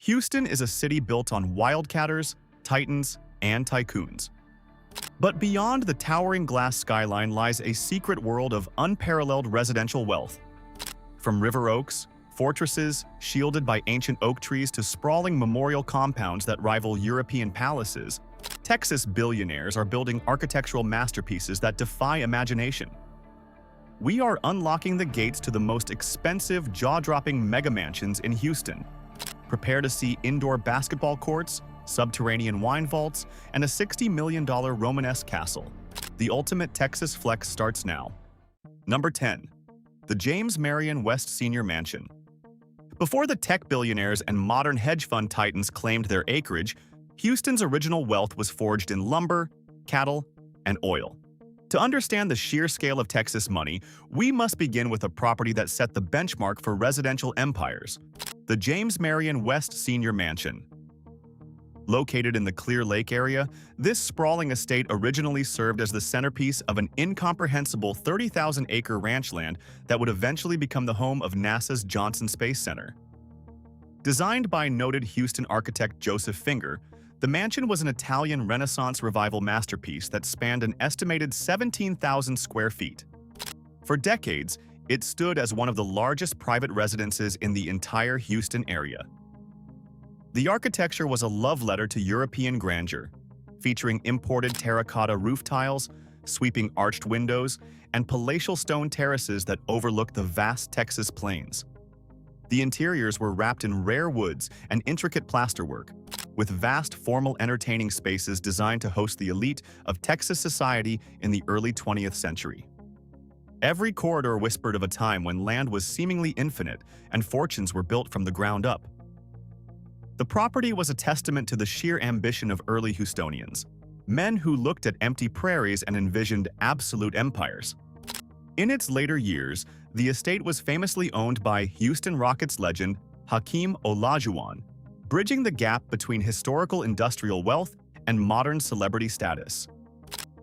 Houston is a city built on wildcatters, titans, and tycoons. But beyond the towering glass skyline lies a secret world of unparalleled residential wealth. From river oaks, fortresses shielded by ancient oak trees to sprawling memorial compounds that rival European palaces, Texas billionaires are building architectural masterpieces that defy imagination. We are unlocking the gates to the most expensive, jaw-dropping mega-mansions in Houston. Prepare to see indoor basketball courts, subterranean wine vaults, and a $60 million Romanesque castle. The ultimate Texas flex starts now. Number 10. The James Marion West Senior Mansion. Before the tech billionaires and modern hedge fund titans claimed their acreage, Houston's original wealth was forged in lumber, cattle, and oil. To understand the sheer scale of Texas money, we must begin with a property that set the benchmark for residential empires: the James Marion West Senior Mansion. Located in the Clear Lake area, this sprawling estate originally served as the centerpiece of an incomprehensible 30,000-acre ranch land that would eventually become the home of NASA's Johnson Space Center. Designed by noted Houston architect Joseph Finger, the mansion was an Italian Renaissance revival masterpiece that spanned an estimated 17,000 square feet. For decades, it stood as one of the largest private residences in the entire Houston area. The architecture was a love letter to European grandeur, featuring imported terracotta roof tiles, sweeping arched windows, and palatial stone terraces that overlooked the vast Texas plains. The interiors were wrapped in rare woods and intricate plasterwork, with vast formal entertaining spaces designed to host the elite of Texas society in the early 20th century. Every corridor whispered of a time when land was seemingly infinite and fortunes were built from the ground up. The property was a testament to the sheer ambition of early Houstonians, men who looked at empty prairies and envisioned absolute empires. In its later years, the estate was famously owned by Houston Rockets legend Hakeem Olajuwon, bridging the gap between historical industrial wealth and modern celebrity status.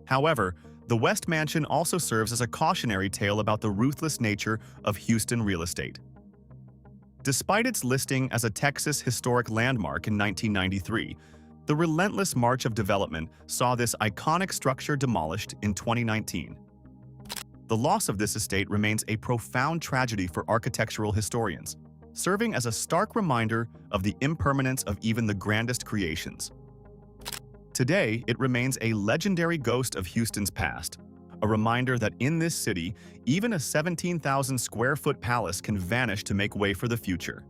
However, the West Mansion also serves as a cautionary tale about the ruthless nature of Houston real estate. Despite its listing as a Texas Historic Landmark in 1993, the relentless march of development saw this iconic structure demolished in 2019. The loss of this estate remains a profound tragedy for architectural historians, serving as a stark reminder of the impermanence of even the grandest creations. Today, it remains a legendary ghost of Houston's past, a reminder that in this city, even a 17,000-square-foot palace can vanish to make way for the future.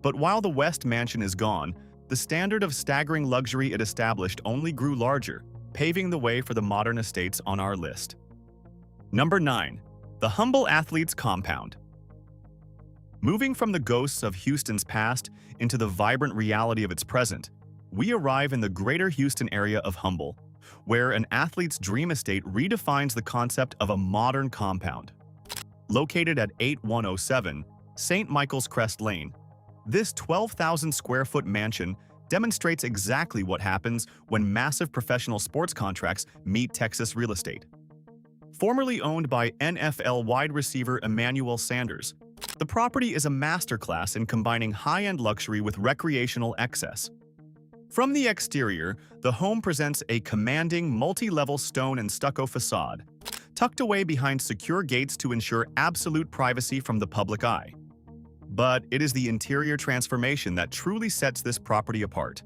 But while the West Mansion is gone, the standard of staggering luxury it established only grew larger, paving the way for the modern estates on our list. Number 9. The Humble Athletes Compound. Moving from the ghosts of Houston's past into the vibrant reality of its present, we arrive in the greater Houston area of Humble, where an athlete's dream estate redefines the concept of a modern compound. Located at 8107 St. Michael's Crest Lane, this 12,000-square-foot mansion demonstrates exactly what happens when massive professional sports contracts meet Texas real estate. Formerly owned by NFL wide receiver Emmanuel Sanders, the property is a masterclass in combining high-end luxury with recreational excess. From the exterior, the home presents a commanding multi-level stone and stucco facade, tucked away behind secure gates to ensure absolute privacy from the public eye. But it is the interior transformation that truly sets this property apart.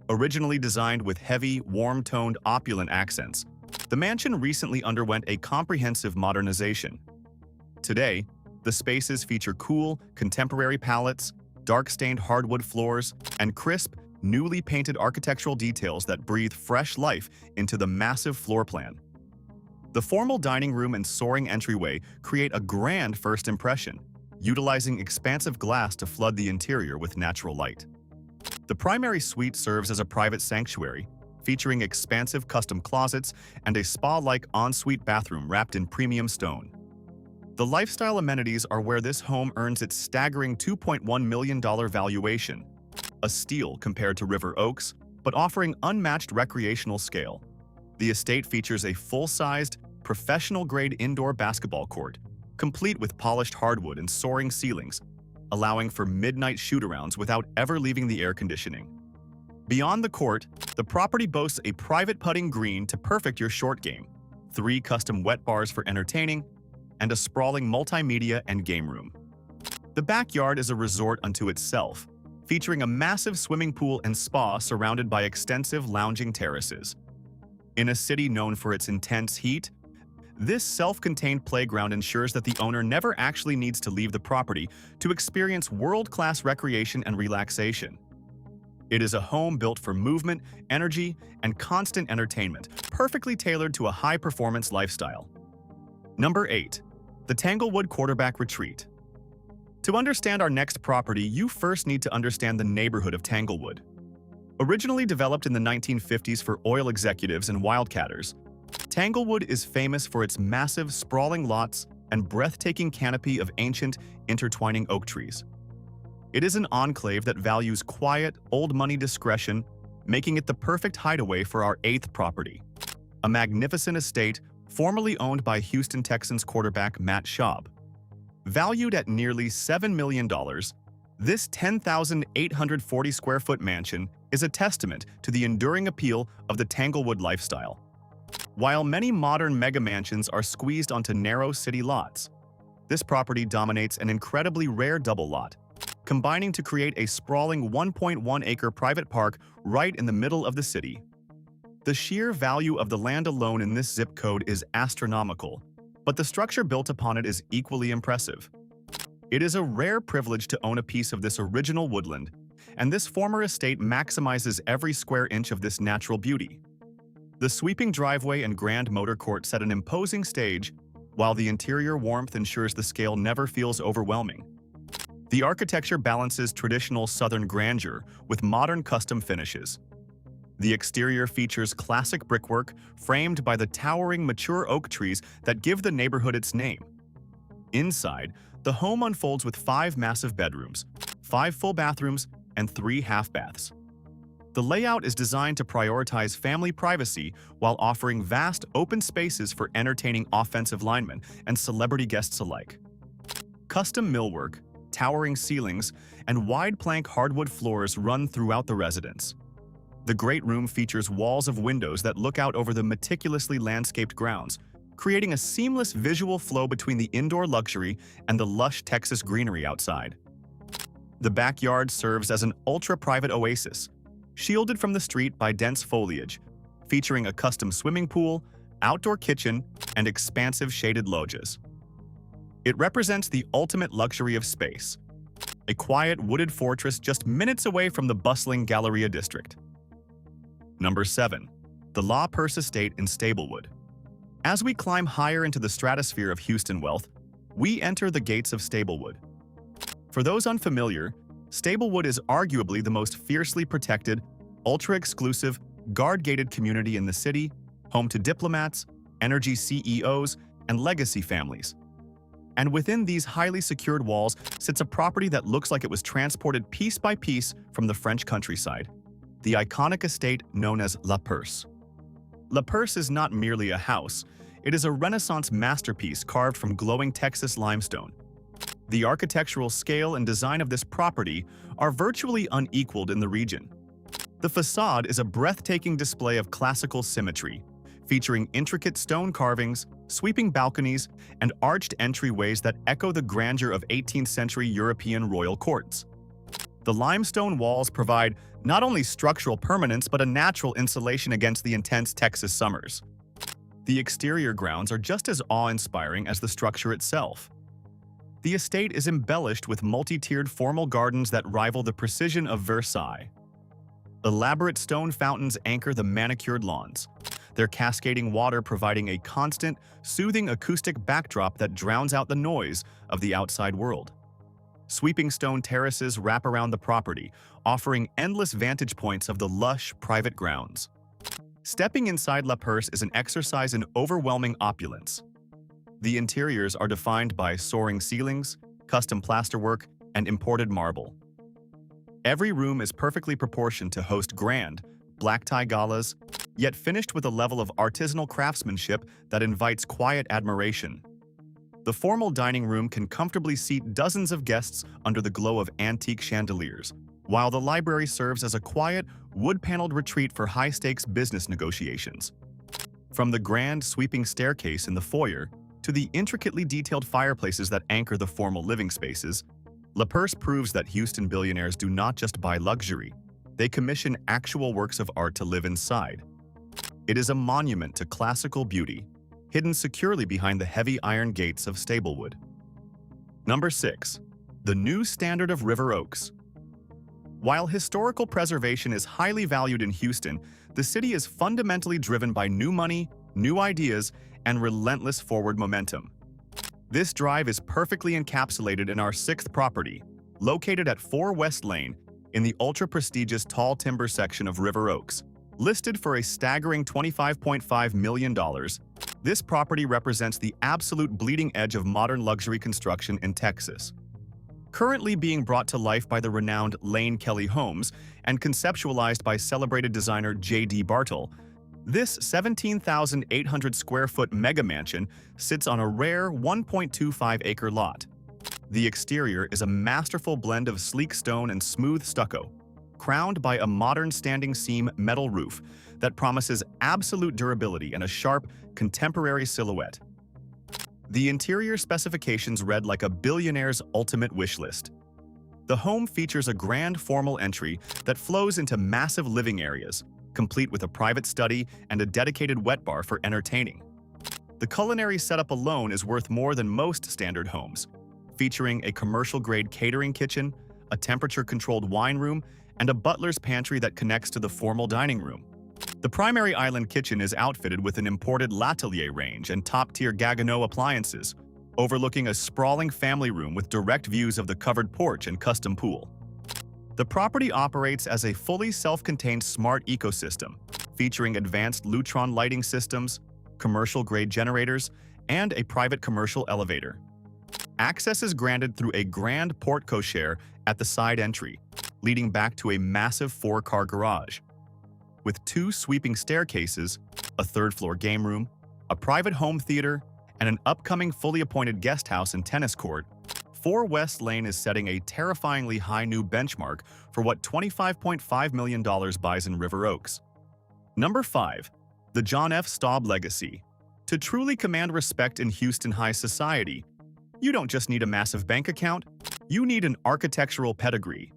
Originally designed with heavy, warm-toned, opulent accents, the mansion recently underwent a comprehensive modernization. Today, the spaces feature cool, contemporary palettes, dark-stained hardwood floors, and crisp, newly painted architectural details that breathe fresh life into the massive floor plan. The formal dining room and soaring entryway create a grand first impression, utilizing expansive glass to flood the interior with natural light. The primary suite serves as a private sanctuary, featuring expansive custom closets and a spa-like ensuite bathroom wrapped in premium stone. The lifestyle amenities are where this home earns its staggering $2.1 million valuation, a steal compared to River Oaks, but offering unmatched recreational scale. The estate features a full-sized, professional-grade indoor basketball court, complete with polished hardwood and soaring ceilings, allowing for midnight shoot-arounds without ever leaving the air conditioning. Beyond the court, the property boasts a private putting green to perfect your short game, 3 custom wet bars for entertaining, and a sprawling multimedia and game room. The backyard is a resort unto itself, featuring a massive swimming pool and spa surrounded by extensive lounging terraces. In a city known for its intense heat, this self-contained playground ensures that the owner never actually needs to leave the property to experience world-class recreation and relaxation. It is a home built for movement, energy, and constant entertainment, perfectly tailored to a high-performance lifestyle. Number 8. The Tanglewood Quarterback Retreat. To understand our next property, you first need to understand the neighborhood of Tanglewood. Originally developed in the 1950s for oil executives and wildcatters, Tanglewood is famous for its massive, sprawling lots and breathtaking canopy of ancient, intertwining oak trees. It is an enclave that values quiet, old-money discretion, making it the perfect hideaway for our 8th property. A magnificent estate formerly owned by Houston Texans quarterback Matt Schaub. Valued at nearly $7 million, this 10,840-square-foot mansion is a testament to the enduring appeal of the Tanglewood lifestyle. While many modern mega-mansions are squeezed onto narrow city lots, this property dominates an incredibly rare double lot, combining to create a sprawling 1.1-acre private park right in the middle of the city. The sheer value of the land alone in this zip code is astronomical, but the structure built upon it is equally impressive. It is a rare privilege to own a piece of this original woodland, and this former estate maximizes every square inch of this natural beauty. The sweeping driveway and grand motor court set an imposing stage, while the interior warmth ensures the scale never feels overwhelming. The architecture balances traditional southern grandeur with modern custom finishes. The exterior features classic brickwork framed by the towering mature oak trees that give the neighborhood its name. Inside, the home unfolds with 5 massive bedrooms, 5 full bathrooms, and 3 half-baths. The layout is designed to prioritize family privacy while offering vast open spaces for entertaining offensive linemen and celebrity guests alike. Custom millwork, towering ceilings, and wide plank hardwood floors run throughout the residence. The great room features walls of windows that look out over the meticulously landscaped grounds, creating a seamless visual flow between the indoor luxury and the lush Texas greenery outside. The backyard serves as an ultra-private oasis, shielded from the street by dense foliage, featuring a custom swimming pool, outdoor kitchen, and expansive shaded loggias. It represents the ultimate luxury of space, a quiet wooded fortress just minutes away from the bustling Galleria district. Number 7. The La Perse Estate in Stablewood. As we climb higher into the stratosphere of Houston wealth, we enter the gates of Stablewood. For those unfamiliar, Stablewood is arguably the most fiercely protected, ultra-exclusive, guard-gated community in the city, home to diplomats, energy CEOs, and legacy families. And within these highly secured walls sits a property that looks like it was transported piece by piece from the French countryside, the iconic estate known as La Perse. La Perse is not merely a house, it is a Renaissance masterpiece carved from glowing Texas limestone. The architectural scale and design of this property are virtually unequaled in the region. The facade is a breathtaking display of classical symmetry, featuring intricate stone carvings, sweeping balconies, and arched entryways that echo the grandeur of 18th-century European royal courts. The limestone walls provide not only structural permanence but a natural insulation against the intense Texas summers. The exterior grounds are just as awe-inspiring as the structure itself. The estate is embellished with multi-tiered formal gardens that rival the precision of Versailles. Elaborate stone fountains anchor the manicured lawns, their cascading water providing a constant, soothing acoustic backdrop that drowns out the noise of the outside world. Sweeping stone terraces wrap around the property, offering endless vantage points of the lush, private grounds. Stepping inside La Perse is an exercise in overwhelming opulence. The interiors are defined by soaring ceilings, custom plasterwork, and imported marble. Every room is perfectly proportioned to host grand, black-tie galas, yet finished with a level of artisanal craftsmanship that invites quiet admiration. The formal dining room can comfortably seat dozens of guests under the glow of antique chandeliers, while the library serves as a quiet, wood-paneled retreat for high-stakes business negotiations. From the grand, sweeping staircase in the foyer to the intricately detailed fireplaces that anchor the formal living spaces, La Purse proves that Houston billionaires do not just buy luxury, they commission actual works of art to live inside. It is a monument to classical beauty, hidden securely behind the heavy iron gates of Stablewood. Number 6. The new standard of River Oaks. While historical preservation is highly valued in Houston, the city is fundamentally driven by new money, new ideas, and relentless forward momentum. This drive is perfectly encapsulated in our 6th property, located at 4 West Lane in the ultra-prestigious tall timber section of River Oaks. Listed for a staggering $25.5 million, this property represents the absolute bleeding edge of modern luxury construction in Texas. Currently being brought to life by the renowned Lane Kelly Homes and conceptualized by celebrated designer J.D. Bartle, this 17,800 square foot mega mansion sits on a rare 1.25-acre lot. The exterior is a masterful blend of sleek stone and smooth stucco, crowned by a modern standing seam metal roof that promises absolute durability and a sharp, contemporary silhouette. The interior specifications read like a billionaire's ultimate wish list. The home features a grand formal entry that flows into massive living areas, complete with a private study and a dedicated wet bar for entertaining. The culinary setup alone is worth more than most standard homes, featuring a commercial-grade catering kitchen, a temperature-controlled wine room, and a butler's pantry that connects to the formal dining room. The primary island kitchen is outfitted with an imported L'Atelier range and top-tier Gaggenau appliances, overlooking a sprawling family room with direct views of the covered porch and custom pool. The property operates as a fully self-contained smart ecosystem, featuring advanced Lutron lighting systems, commercial-grade generators, and a private commercial elevator. Access is granted through a grand porte cochere at the side entry, leading back to a massive 4-car garage. With 2 sweeping staircases, a 3rd-floor game room, a private home theater, and an upcoming fully appointed guest house and tennis court, 4 West Lane is setting a terrifyingly high new benchmark for what $25.5 million buys in River Oaks. Number 5. The John F. Staub Legacy. To truly command respect in Houston high society, you don't just need a massive bank account, you need an architectural pedigree.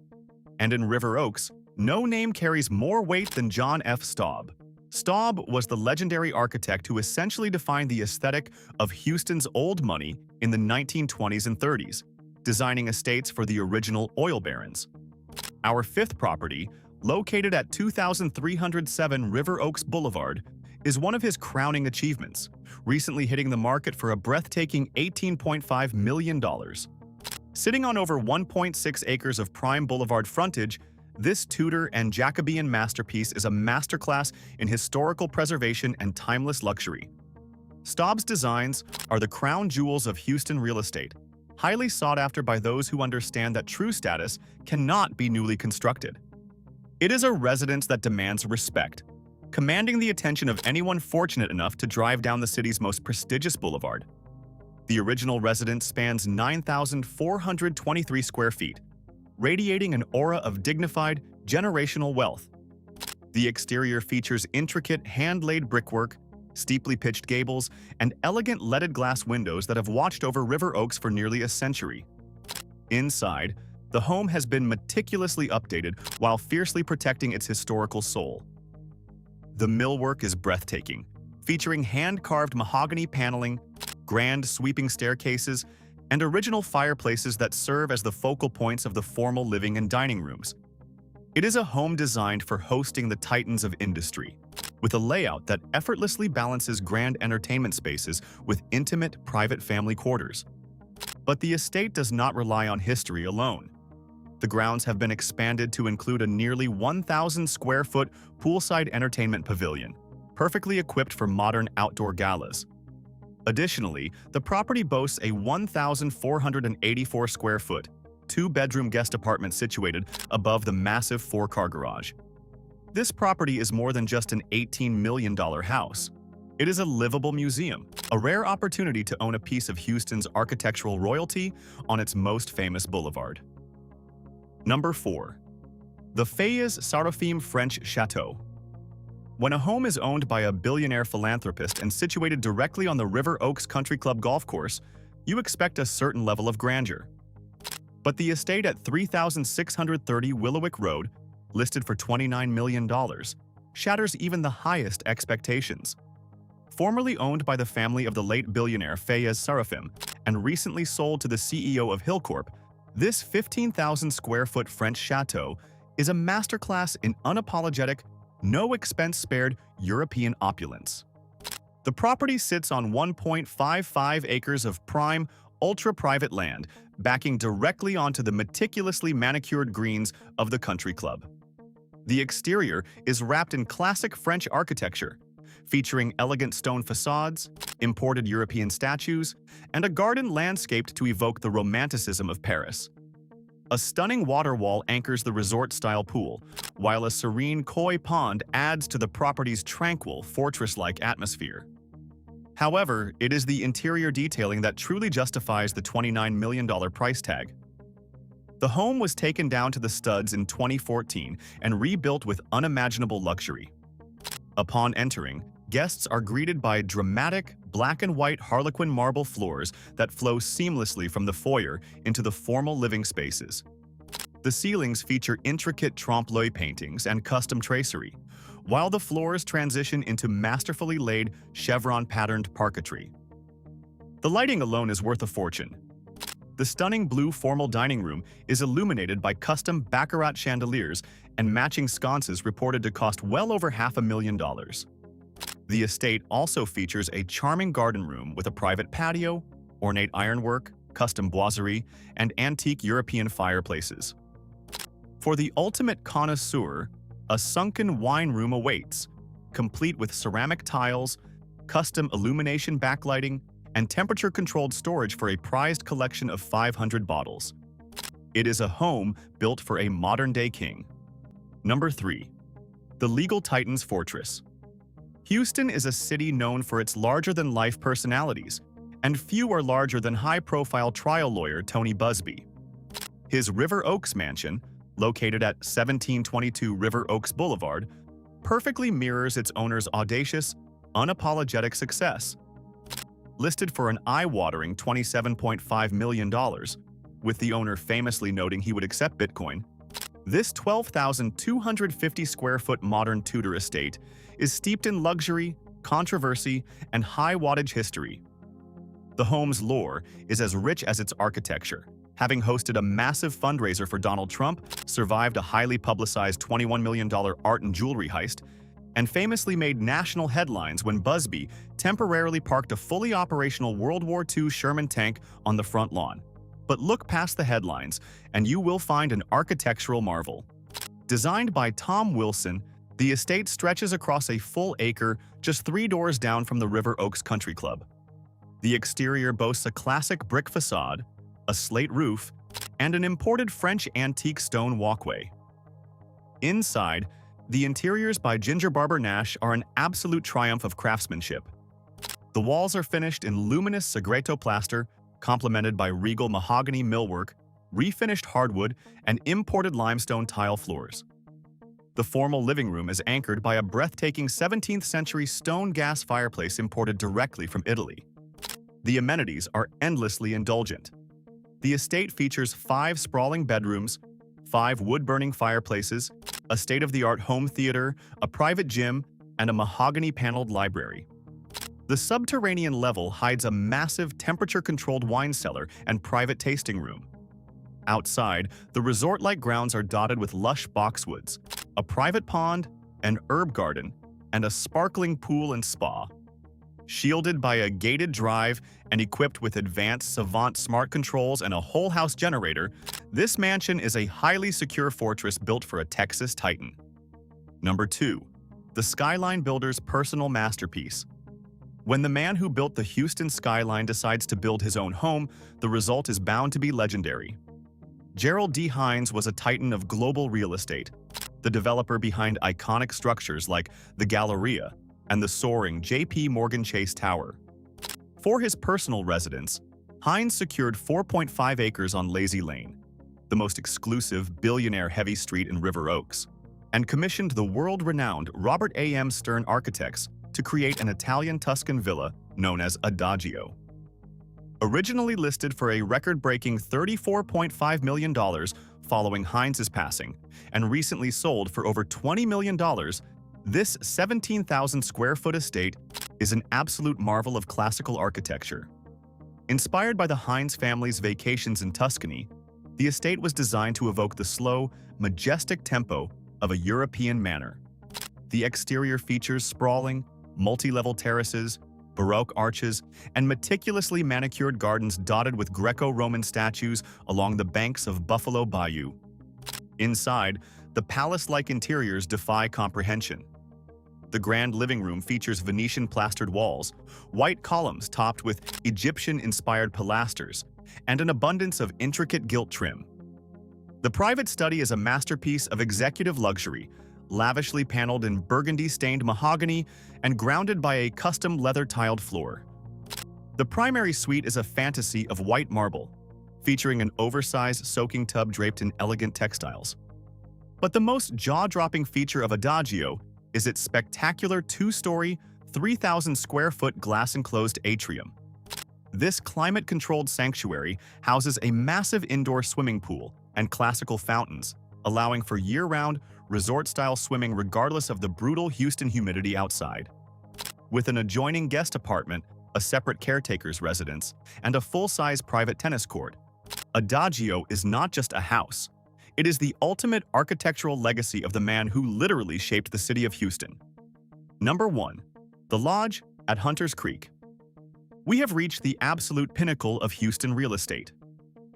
And in River Oaks, no name carries more weight than John F. Staub. Staub was the legendary architect who essentially defined the aesthetic of Houston's old money in the 1920s and 30s, designing estates for the original oil barons. Our 5th property, located at 2307 River Oaks Boulevard, is one of his crowning achievements, recently hitting the market for a breathtaking $18.5 million. Sitting on over 1.6 acres of prime boulevard frontage, this Tudor and Jacobean masterpiece is a masterclass in historical preservation and timeless luxury. Staub's designs are the crown jewels of Houston real estate, highly sought after by those who understand that true status cannot be newly constructed. It is a residence that demands respect, commanding the attention of anyone fortunate enough to drive down the city's most prestigious boulevard. The original residence spans 9,423 square feet, radiating an aura of dignified, generational wealth. The exterior features intricate hand-laid brickwork, steeply pitched gables, and elegant leaded glass windows that have watched over River Oaks for nearly a century. Inside, the home has been meticulously updated while fiercely protecting its historical soul. The millwork is breathtaking, featuring hand-carved mahogany paneling, grand sweeping staircases, and original fireplaces that serve as the focal points of the formal living and dining rooms. It is a home designed for hosting the titans of industry, with a layout that effortlessly balances grand entertainment spaces with intimate, private family quarters. But the estate does not rely on history alone. The grounds have been expanded to include a nearly 1,000-square-foot poolside entertainment pavilion, perfectly equipped for modern outdoor galas. Additionally, the property boasts a 1,484-square-foot, 2-bedroom guest apartment situated above the massive 4-car garage. This property is more than just an $18 million house. It is a livable museum, a rare opportunity to own a piece of Houston's architectural royalty on its most famous boulevard. Number 4. The Fayez Sarofim French Chateau. When a home is owned by a billionaire philanthropist and situated directly on the River Oaks Country Club golf course, you expect a certain level of grandeur. But the estate at 3630 Willowick Road, listed for $29 million, shatters even the highest expectations. Formerly owned by the family of the late billionaire Fayez Sarofim and recently sold to the CEO of Hillcorp, this 15,000-square-foot French chateau is a masterclass in unapologetic, no-expense-spared European opulence. The property sits on 1.55 acres of prime, ultra-private land, backing directly onto the meticulously manicured greens of the country club. The exterior is wrapped in classic French architecture, featuring elegant stone facades, imported European statues, and a garden landscaped to evoke the romanticism of Paris. A stunning water wall anchors the resort-style pool, while a serene koi pond adds to the property's tranquil, fortress-like atmosphere. However, it is the interior detailing that truly justifies the $29 million price tag. The home was taken down to the studs in 2014 and rebuilt with unimaginable luxury. Upon entering, guests are greeted by dramatic, black-and-white harlequin marble floors that flow seamlessly from the foyer into the formal living spaces. The ceilings feature intricate trompe-l'oeil paintings and custom tracery, while the floors transition into masterfully laid, chevron-patterned parquetry. The lighting alone is worth a fortune. The stunning blue formal dining room is illuminated by custom baccarat chandeliers and matching sconces reported to cost well over $500,000. The estate also features a charming garden room with a private patio, ornate ironwork, custom boiserie, and antique European fireplaces. For the ultimate connoisseur, a sunken wine room awaits, complete with ceramic tiles, custom illumination backlighting, and temperature-controlled storage for a prized collection of 500 bottles. It is a home built for a modern-day king. Number 3. The Legal Titans Fortress. Houston is a city known for its larger-than-life personalities, and few are larger than high-profile trial lawyer Tony Busby. His River Oaks mansion, located at 1722 River Oaks Boulevard, perfectly mirrors its owner's audacious, unapologetic success. Listed for an eye-watering $27.5 million, with the owner famously noting he would accept Bitcoin, this 12,250-square-foot modern Tudor estate is steeped in luxury, controversy, and high-wattage history. The home's lore is as rich as its architecture, having hosted a massive fundraiser for Donald Trump, survived a highly publicized $21 million art and jewelry heist, and famously made national headlines when Busby temporarily parked a fully operational World War II Sherman tank on the front lawn. But look past the headlines, and you will find an architectural marvel. Designed by Tom Wilson, the estate stretches across a full acre just 3 doors down from the River Oaks Country Club. The exterior boasts a classic brick facade, a slate roof, and an imported French antique stone walkway. Inside, the interiors by Ginger Barber Nash are an absolute triumph of craftsmanship. The walls are finished in luminous Sagreto plaster, complemented by regal mahogany millwork, refinished hardwood, and imported limestone tile floors. The formal living room is anchored by a breathtaking 17th-century stone gas fireplace imported directly from Italy. The amenities are endlessly indulgent. The estate features 5 sprawling bedrooms, 5 wood-burning fireplaces, a state-of-the-art home theater, a private gym, and a mahogany-paneled library. The subterranean level hides a massive temperature-controlled wine cellar and private tasting room. Outside, the resort-like grounds are dotted with lush boxwoods, a private pond, an herb garden, and a sparkling pool and spa. Shielded by a gated drive and equipped with advanced Savant smart controls and a whole-house generator, this mansion is a highly secure fortress built for a Texas Titan. Number 2. The Skyline Builder's personal masterpiece. When the man who built the Houston skyline decides to build his own home, the result is bound to be legendary. Gerald D. Hines was a titan of global real estate, the developer behind iconic structures like the Galleria, and the soaring J.P. Morgan Chase Tower. For his personal residence, Hines secured 4.5 acres on Lazy Lane, the most exclusive billionaire heavy street in River Oaks, and commissioned the world-renowned Robert A.M. Stern architects to create an Italian Tuscan villa known as Adagio. Originally listed for a record-breaking $34.5 million following Hines's passing, and recently sold for over $20 million, this 17,000-square-foot estate is an absolute marvel of classical architecture. Inspired by the Hines family's vacations in Tuscany, the estate was designed to evoke the slow, majestic tempo of a European manor. The exterior features sprawling, multi-level terraces, Baroque arches, and meticulously manicured gardens dotted with Greco-Roman statues along the banks of Buffalo Bayou. Inside, the palace-like interiors defy comprehension. The grand living room features Venetian-plastered walls, white columns topped with Egyptian-inspired pilasters, and an abundance of intricate gilt trim. The private study is a masterpiece of executive luxury, lavishly paneled in burgundy-stained mahogany and grounded by a custom leather-tiled floor. The primary suite is a fantasy of white marble, featuring an oversized soaking tub draped in elegant textiles. But the most jaw-dropping feature of Adagio is its spectacular two-story, 3,000-square-foot glass-enclosed atrium. This climate-controlled sanctuary houses a massive indoor swimming pool and classical fountains, allowing for year-round, resort-style swimming regardless of the brutal Houston humidity outside. With an adjoining guest apartment, a separate caretaker's residence, and a full-size private tennis court, Adagio is not just a house. It is the ultimate architectural legacy of the man who literally shaped the city of Houston. Number 1. The Lodge at Hunters Creek. We have reached the absolute pinnacle of Houston real estate.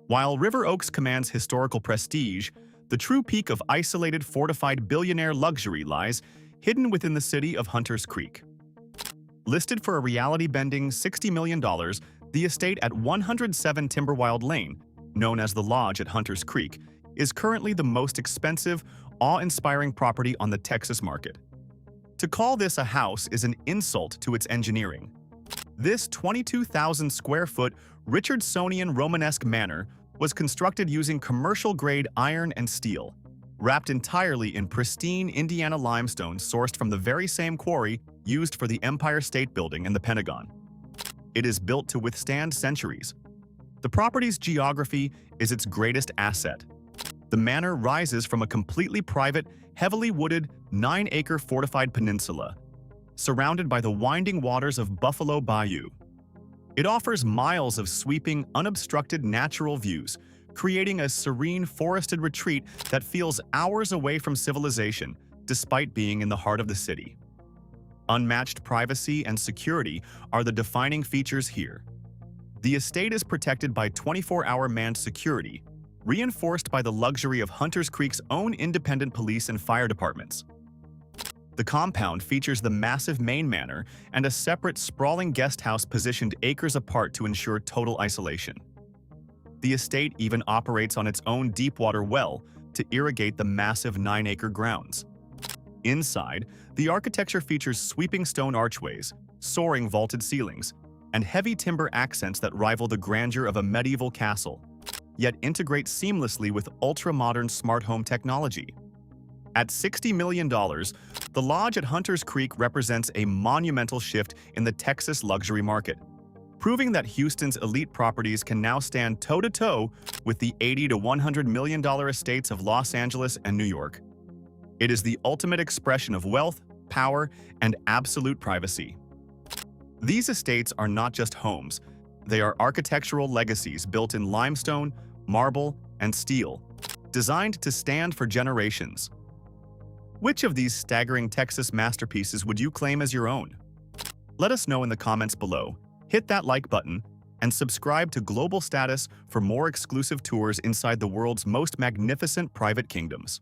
While River Oaks commands historical prestige, the true peak of isolated fortified billionaire luxury lies hidden within the city of Hunters Creek. Listed for a reality-bending $60 million, the estate at 107 Timberwild Lane, known as the Lodge at Hunters Creek, is currently the most expensive, awe-inspiring property on the Texas market. To call this a house is an insult to its engineering. This 22,000-square-foot Richardsonian Romanesque manor was constructed using commercial-grade iron and steel, wrapped entirely in pristine Indiana limestone sourced from the very same quarry used for the Empire State Building and the Pentagon. It is built to withstand centuries. The property's geography is its greatest asset. The manor rises from a completely private, heavily wooded, 9-acre fortified peninsula, surrounded by the winding waters of Buffalo Bayou. It offers miles of sweeping, unobstructed natural views, creating a serene forested retreat that feels hours away from civilization, despite being in the heart of the city. Unmatched privacy and security are the defining features here. The estate is protected by 24-hour manned security, reinforced by the luxury of Hunters Creek's own independent police and fire departments. The compound features the massive main manor and a separate sprawling guest house positioned acres apart to ensure total isolation. The estate even operates on its own deepwater well to irrigate the massive 9-acre grounds. Inside, the architecture features sweeping stone archways, soaring vaulted ceilings, and heavy timber accents that rival the grandeur of a medieval castle, yet integrate seamlessly with ultra-modern smart home technology. At $60 million, the Lodge at Hunters Creek represents a monumental shift in the Texas luxury market, proving that Houston's elite properties can now stand toe-to-toe with the $80 to $100 million estates of Los Angeles and New York. It is the ultimate expression of wealth, power, and absolute privacy. These estates are not just homes. They are architectural legacies built in limestone, marble, and steel, designed to stand for generations. Which of these staggering Texas masterpieces would you claim as your own? Let us know in the comments below, hit that like button, and subscribe to Global Status for more exclusive tours inside the world's most magnificent private kingdoms.